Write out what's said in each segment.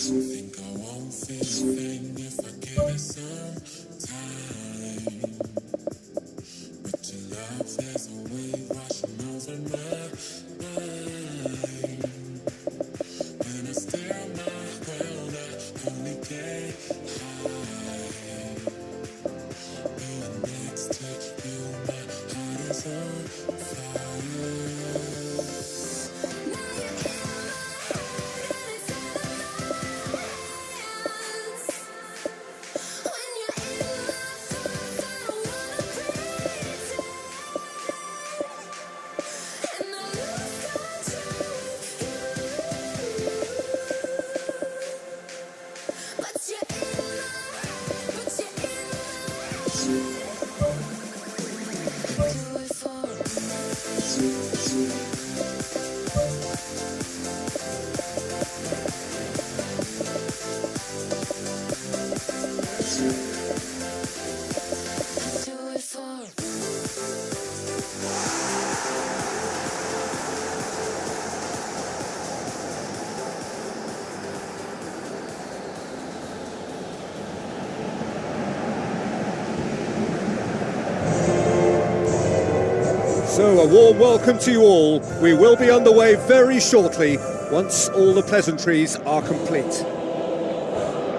Think I won't feel a thing if I give it some time. But your love, there's a wave washing over my mind. And I stare my ground, I only get high. Being next to you, my heart is on fire. So a warm welcome to you all. We will be underway very shortly once all the pleasantries are complete.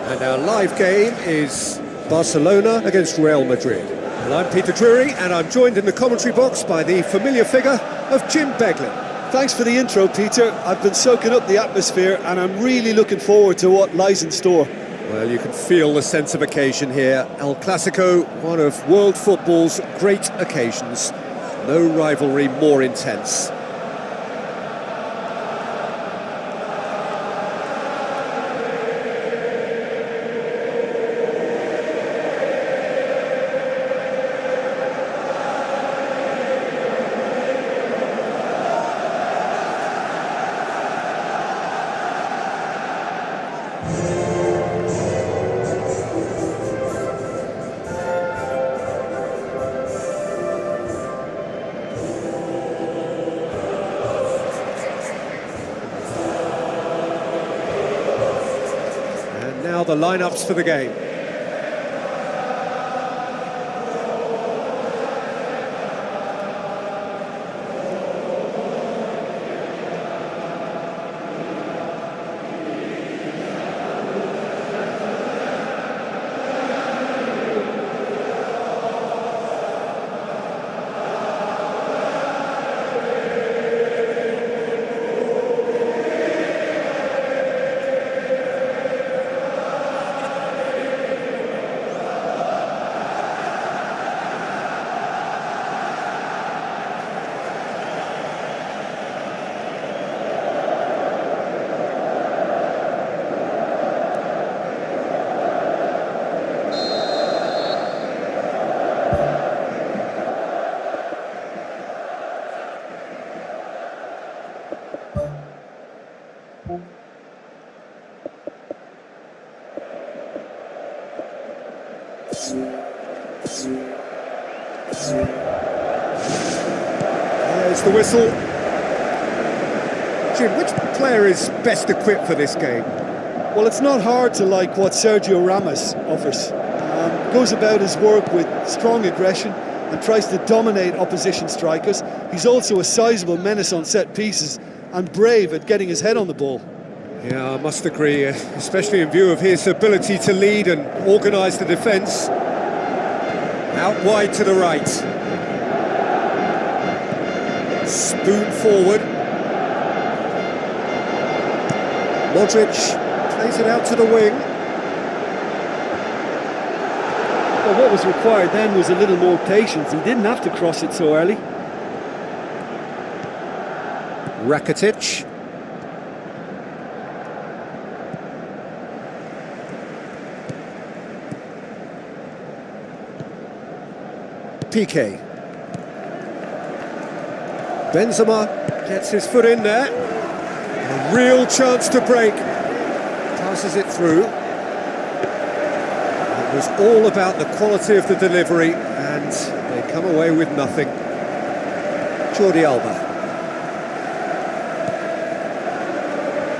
And our live game is Barcelona against Real Madrid. And I'm Peter Drury, and I'm joined in the commentary box by the familiar figure of Jim Beglin. Thanks for the intro, Peter. I've been soaking up the atmosphere and I'm really looking forward to what lies in store. Well, you can feel the sense of occasion here. El Classico, one of world football's great occasions. No rivalry more intense. Now the lineups for the game. There's the whistle. Jim, which player is best equipped for this game? Well, it's not hard to like what Sergio Ramos offers. Goes about his work with strong aggression and tries to dominate opposition strikers. He's also a sizable menace on set pieces and brave at getting his head on the ball. Yeah, I must agree, especially in view of his ability to lead and organise the defence. Out wide to the right. Spoon forward. Modric plays it out to the wing. Well, what was required then was a little more patience. He didn't have to cross it so early. Rakitic. Piqué. Benzema gets his foot in there. A real chance to break. Passes it through. It was all about the quality of the delivery, and they come away with nothing. Jordi Alba.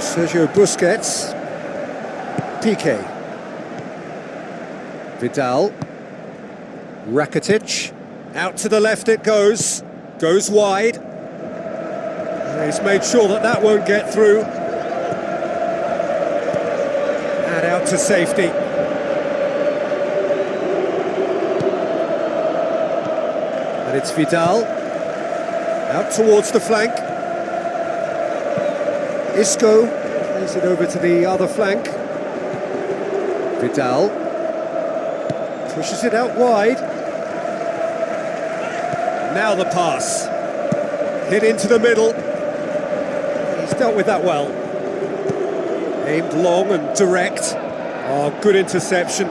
Sergio Busquets. Piqué. Vidal. Rakitic. Out to the left it goes. Goes wide. And he's made sure that that won't get through. And out to safety. And it's Vidal. Out towards the flank. Isco plays it over to the other flank. Vidal pushes it out wide. Now the pass. Hit into the middle. He's dealt with that well. Aimed long and direct. Oh, good interception.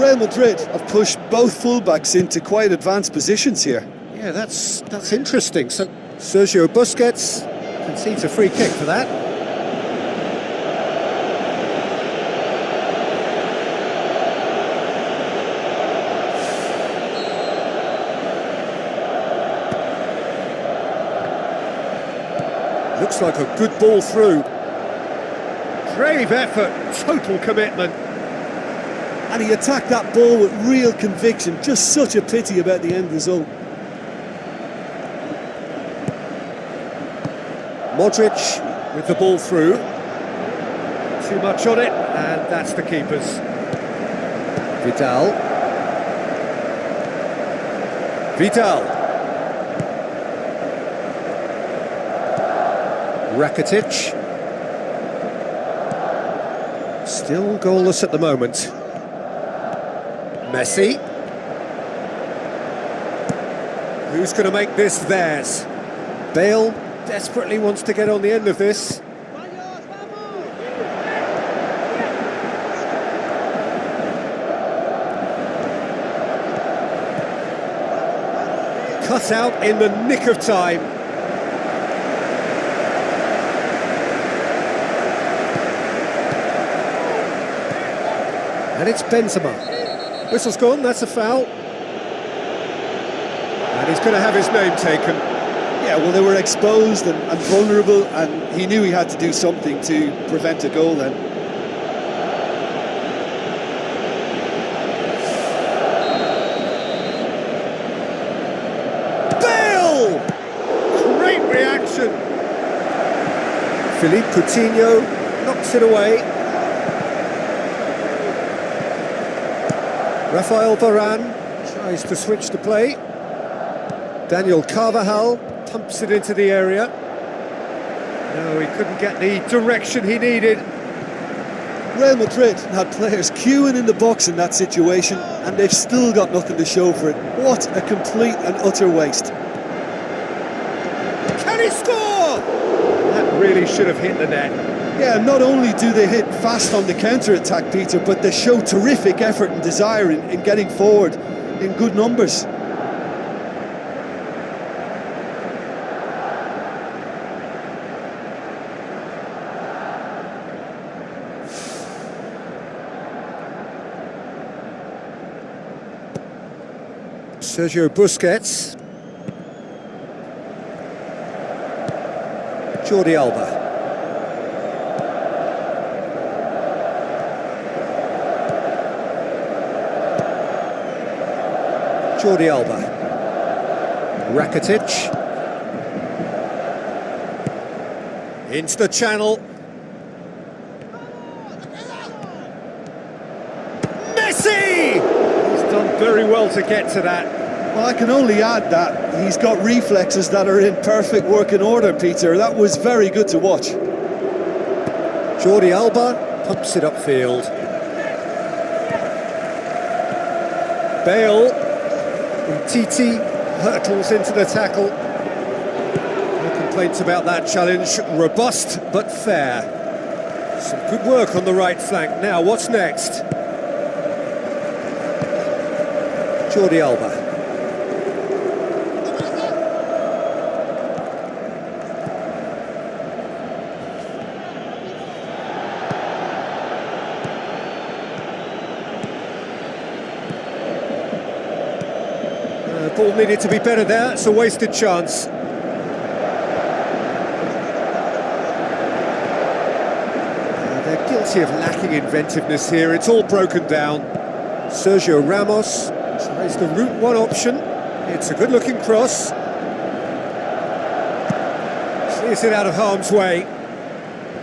Real Madrid have pushed both fullbacks into quite advanced positions here. Yeah, that's interesting. So Sergio Busquets concedes a free kick for that. Looks like a good ball through. Brave effort, total commitment. And he attacked that ball with real conviction. Just such a pity about the end result. Modric with the ball through. Too much on it, and that's the keeper's. Vidal. Vidal. Rakitic. Still goalless at the moment. Messi. Who's going to make this theirs? Bale desperately wants to get on the end of this. Cut out in the nick of time. And it's Benzema. Whistle's gone, that's a foul. And he's going to have his name taken. Yeah, well, they were exposed and vulnerable, and he knew he had to do something to prevent a goal then. Bale! Great reaction. Philippe Coutinho knocks it away. Rafael Varane tries to switch the play. Daniel Carvajal pumps it into the area. No, he couldn't get the direction he needed. Real Madrid had players queuing in the box in that situation, and they've still got nothing to show for it. What a complete and utter waste. Can he score? That really should have hit the net. Yeah, not only do they hit fast on the counter-attack, Peter, but they show terrific effort and desire in getting forward in good numbers. Sergio Busquets. Jordi Alba. Jordi Alba. Rakitic. Into the channel. Messi! He's done very well to get to that. Well, I can only add that he's got reflexes that are in perfect working order, Peter. That was very good to watch. Jordi Alba pumps it upfield. Bale. Titi hurtles into the tackle. No complaints about that challenge. Robust but fair. Some good work on the right flank. Now, what's next? Jordi Alba. Ball needed to be better there, it's a wasted chance. Plenty of lacking inventiveness here, it's all broken down. Sergio Ramos tries the route one option. It's a good-looking cross. Clears it out of harm's way.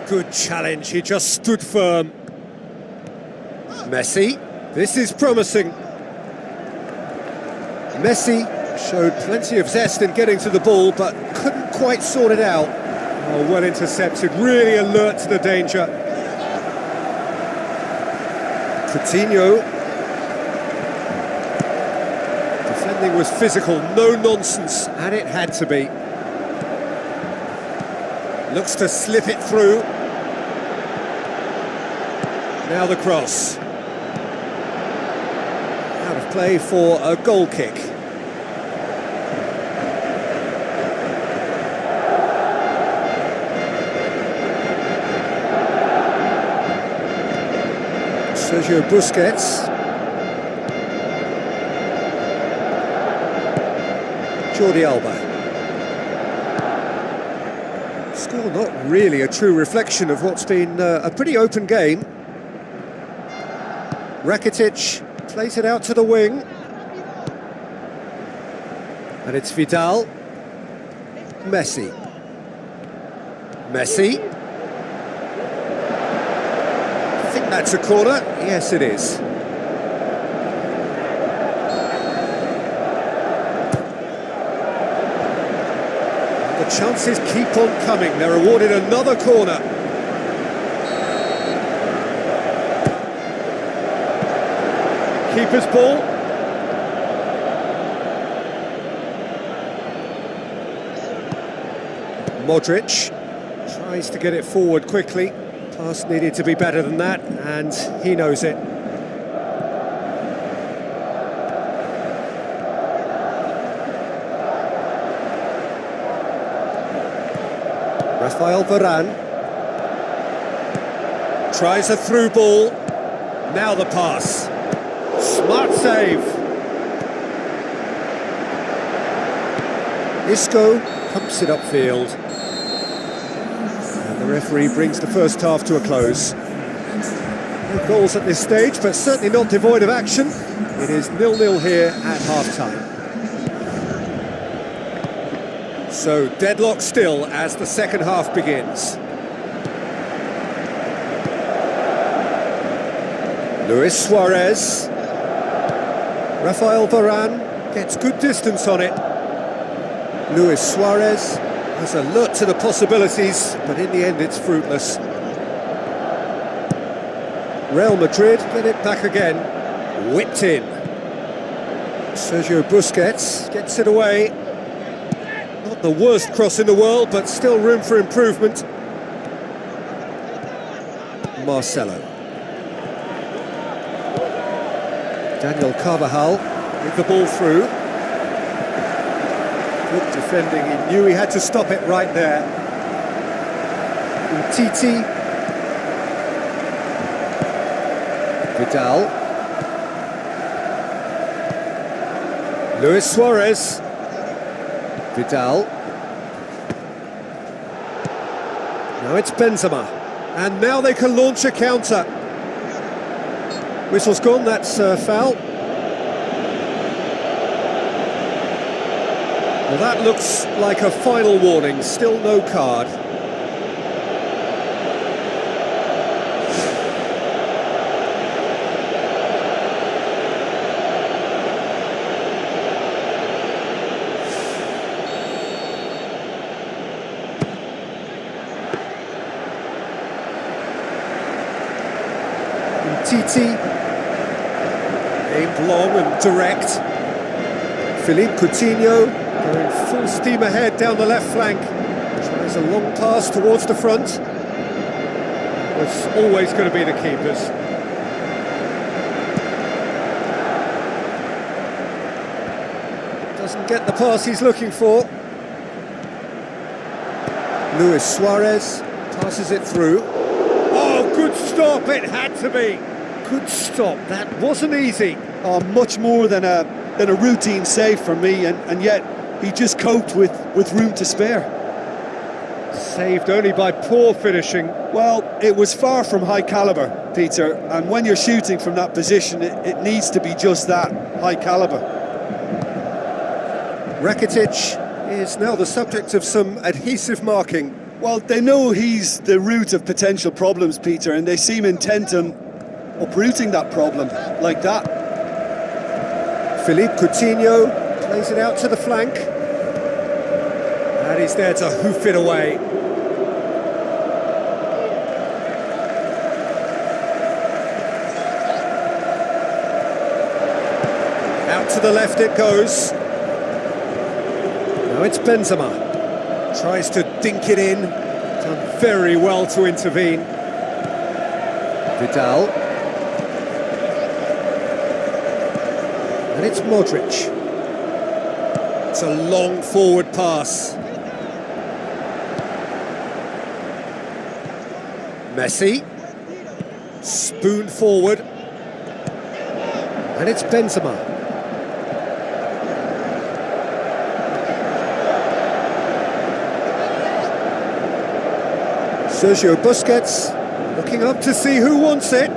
Good challenge, he just stood firm. Messi, this is promising. Messi showed plenty of zest in getting to the ball, but couldn't quite sort it out. Oh, well intercepted, really alert to the danger. Coutinho. Defending was physical, no nonsense, and it had to be. Looks to slip it through. Now the cross. Out of play for a goal kick. Sergio Busquets. Jordi Alba. Score not really a true reflection of what's been a pretty open game. Rakitic plays it out to the wing. And it's Vidal. Messi. Messi. I think that's a corner. Yes, it is. The chances keep on coming. They're awarded another corner. Keeper's ball. Modric tries to get it forward quickly. Pass needed to be better than that, and he knows it. Rafael Varane tries a through ball. Now the pass. Smart save. Isco pumps it upfield. And the referee brings the first half to a close. No goals at this stage, but certainly not devoid of action. It is 0-0 here at half-time. So deadlock still as the second half begins. Luis Suarez. Rafael Varane gets good distance on it. Luis Suarez has alert to the possibilities, but in the end it's fruitless. Real Madrid get it back again. Whipped in. Sergio Busquets gets it away. Not the worst cross in the world, but still room for improvement. Marcelo. Daniel Carvajal with the ball through. Good defending, he knew he had to stop it right there. Umtiti. Vidal. Luis Suarez. Vidal. Now it's Benzema. And now they can launch a counter. Whistle's gone, that's foul. Well, that looks like a final warning, still no card. Umtiti. Aimed long and direct. Philippe Coutinho going full steam ahead down the left flank. Tries a long pass towards the front. It's always going to be the keepers. Doesn't get the pass he's looking for. Luis Suarez passes it through. Oh, good stop, it had to be. Good stop, that wasn't easy. Oh, much more than a routine save for me, and yet he just coped with room to spare. Saved only by poor finishing. Well, it was far from high caliber, Peter, and when you're shooting from that position, it needs to be just that, high caliber. Rakitic is now the subject of some adhesive marking. Well, they know he's the root of potential problems, Peter, and they seem intent on uprooting that problem, like that. Philippe Coutinho plays it out to the flank. And he's there to hoof it away. Out to the left it goes. Now it's Benzema. Tries to dink it in. Done very well to intervene. Vidal. And it's Modric. It's a long forward pass. Messi. Spoon forward. And it's Benzema. Sergio Busquets looking up to see who wants it.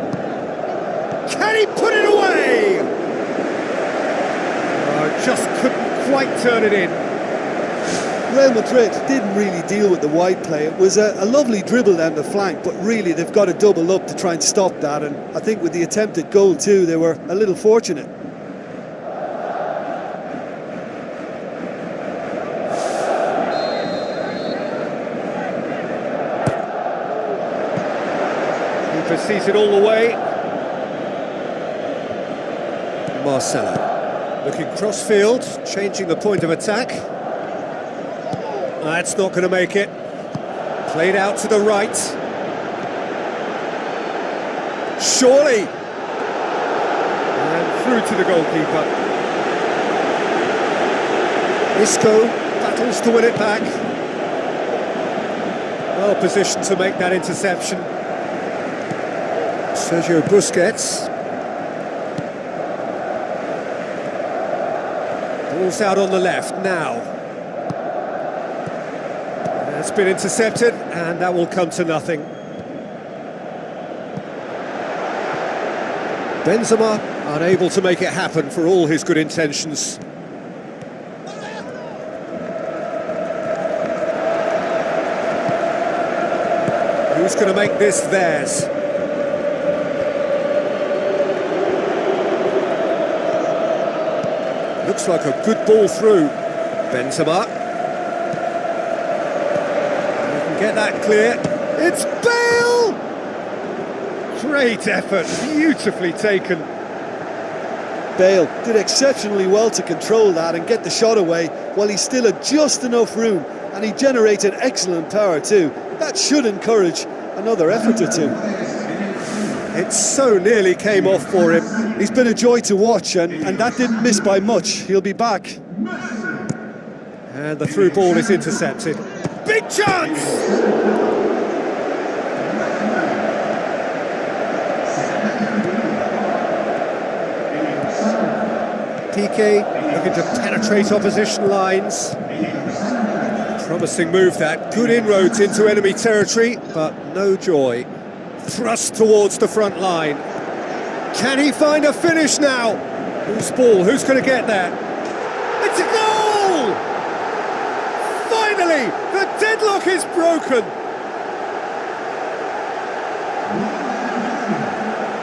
Can he put it away? Oh, just couldn't quite turn it in. Real Madrid didn't really deal with the wide play. It was a lovely dribble down the flank, but really they've got to double up to try and stop that, and I think with the attempted goal too, they were a little fortunate. Sees it all the way. Marcelo looking cross-field, changing the point of attack. That's not going to make it. Played out to the right. Surely. And through to the goalkeeper. Isco battles to win it back. Well positioned to make that interception. Sergio Busquets. Ball's out on the left now. That's been intercepted, and that will come to nothing. Benzema unable to make it happen for all his good intentions. Who's going to make this theirs? Looks like a good ball through. Benzema. You can get that clear. It's Bale! Great effort, beautifully taken. Bale did exceptionally well to control that and get the shot away while he still had just enough room, and he generated excellent power too. That should encourage another effort or two. It so nearly came off for him. He's been a joy to watch, and that didn't miss by much. He'll be back. And the through ball is intercepted. Big chance! Piqué looking to penetrate opposition lines. Promising move that. Good inroads into enemy territory, but no joy. Thrust towards the front line. Can he find a finish now? Whose ball? Who's going to get there? It's a goal! Finally, the deadlock is broken.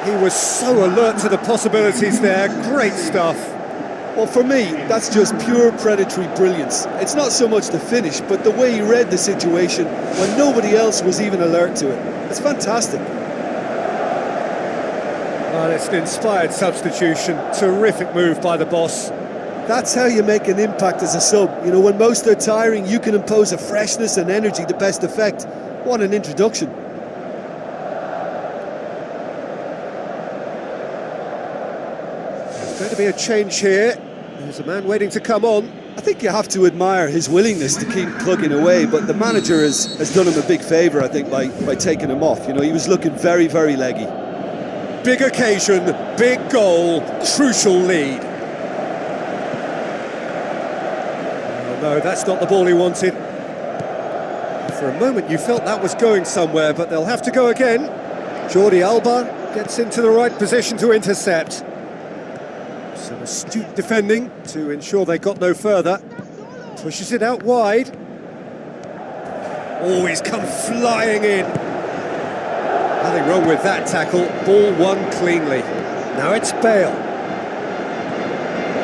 He was so alert to the possibilities there. Great stuff. Well, for me, that's just pure predatory brilliance. It's not so much the finish, but the way he read the situation when nobody else was even alert to it. It's fantastic. Well, it's an inspired substitution. Terrific move by the boss. That's how you make an impact as a sub. You know, when most are tiring, you can impose a freshness and energy to best effect. What an introduction. There's going to be a change here. There's a man waiting to come on. I think you have to admire his willingness to keep plugging away, but the manager has done him a big favour, I think, by taking him off. You know, he was looking very, very leggy. Big occasion, big goal, crucial lead. Oh, no, that's not the ball he wanted. For a moment you felt that was going somewhere, but they'll have to go again. Jordi Alba gets into the right position to intercept. Some astute defending to ensure they got no further. Pushes it out wide. Oh, he's come flying in. Nothing wrong with that tackle. Ball won cleanly. Now it's Bale.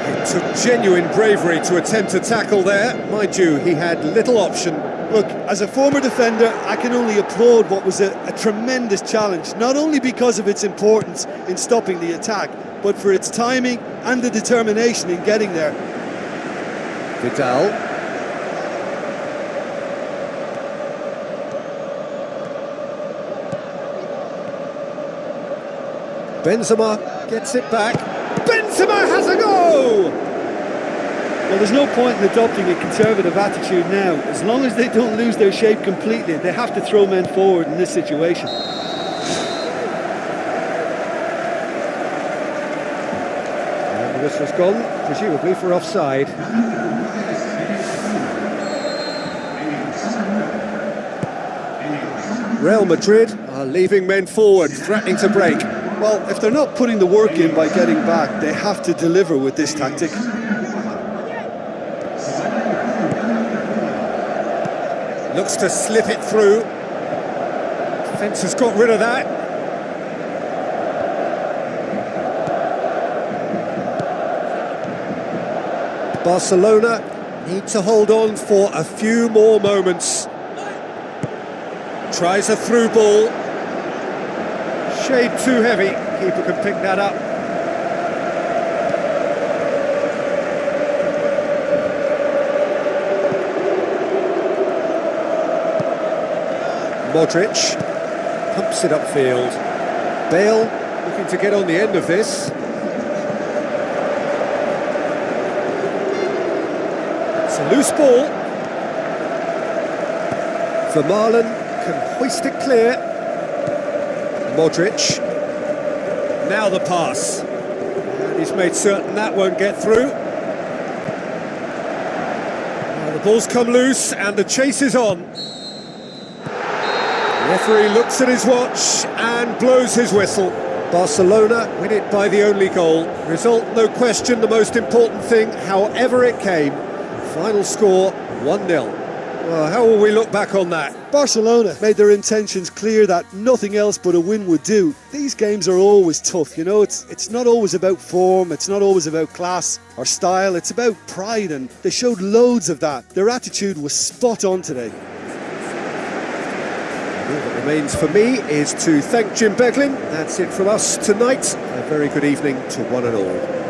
It took genuine bravery to attempt a tackle there. Mind you, he had little option. Look, as a former defender, I can only applaud what was a tremendous challenge, not only because of its importance in stopping the attack, but for its timing and the determination in getting there. Vidal. Benzema gets it back. Benzema has a go! Well, there's no point in adopting a conservative attitude now. As long as they don't lose their shape completely, they have to throw men forward in this situation. And the whistle's gone, presumably for offside. Real Madrid are leaving men forward, threatening to break. Well, if they're not putting the work in by getting back, they have to deliver with this tactic. Looks to slip it through. Defence has got rid of that. Barcelona need to hold on for a few more moments. Tries a through ball. Shade too heavy. Keeper can pick that up. Modric pumps it upfield. Bale looking to get on the end of this. It's a loose ball. Vermaelen can hoist it clear. Modric. Now the pass. And he's made certain that won't get through. Now the ball's come loose and the chase is on. The referee looks at his watch and blows his whistle. Barcelona win it by the only goal. Result, no question, the most important thing, however it came. Final score, 1-0. Well, how will we look back on that? Barcelona made their intentions clear that nothing else but a win would do. These games are always tough, you know, it's not always about form, it's not always about class or style, it's about pride, and they showed loads of that. Their attitude was spot on today. All that remains for me is to thank Jim Beglin. That's it from us tonight. A very good evening to one and all.